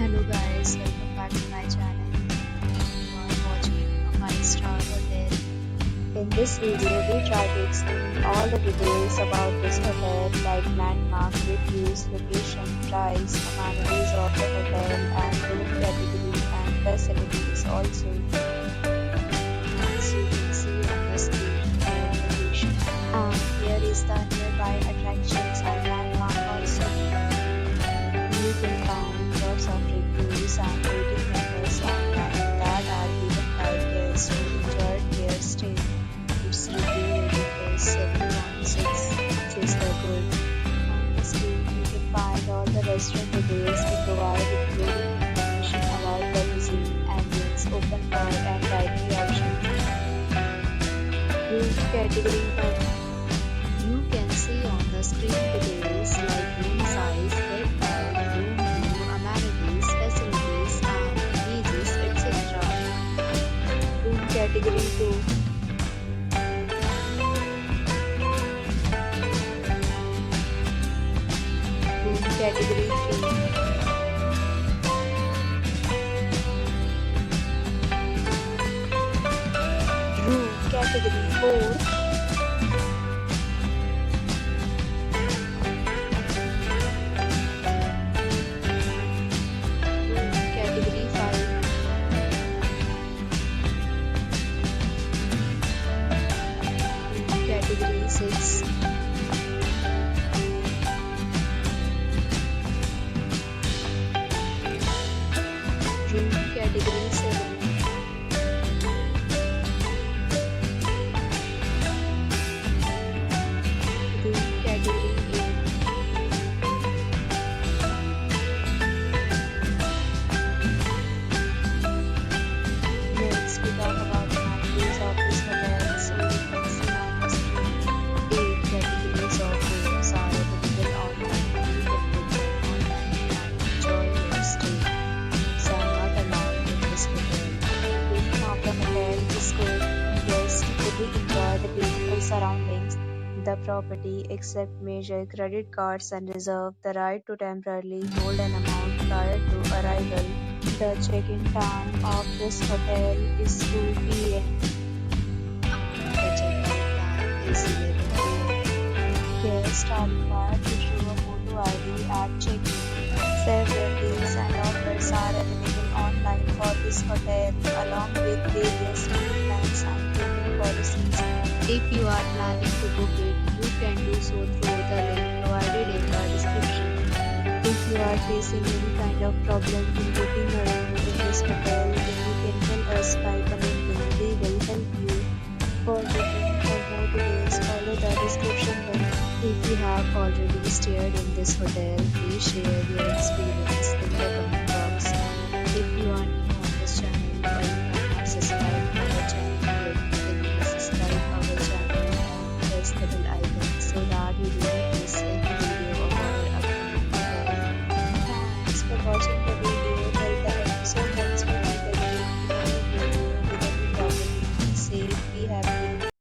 Hello guys, welcome back to my channel. You are watching a 5-star hotel. In this video, we try to explain all the details about this hotel like landmark, reviews, location, price, amenities of the hotel and room category and facilities also. As you can see on the screen, hotel location. And here is the nearby attractions and landmark also. You can find lots of reviews and rating numbers online that are given by guests who enjoyed their stay. Its review rating is 7.6, which is the good. On the screen, you can find all the restaurant details we provide, including information about the cuisine, ambience, open bar, and dining options. Room category 1. You can see on the screen details like room size, bed type, room view, amenities, facilities, and images, etc. Room category 2. Room category 3. Room category 4. Category 5. Category 6. Room category 7. Room category 8. Next, we talk about the amenities of this hotel. So you can see on the screen, 8 categories of rooms are available online. You can book them online and enjoy your stay. Pets are not allowed in this hotel. Rating of the hotel is good. Guests fully enjoy the beautiful surroundings, the property, accept major credit cards and reserve the right to temporarily hold an amount prior to arrival. The check-in time of this hotel is 2 p.m. and the check-out time is 11 p.m. Guests are required to show a photo ID at check-in. Several deals and offers are available online for this hotel, along with various meal plans and payment policies. If you are planning to book it, you can do so through the link provided in the description. If you are facing any kind of problem in booking a room in this hotel, then you can tell us by commenting. We will help you. For booking or more details, follow the description link. If you have already stayed in this hotel, please share your experience in the comment box. If you are new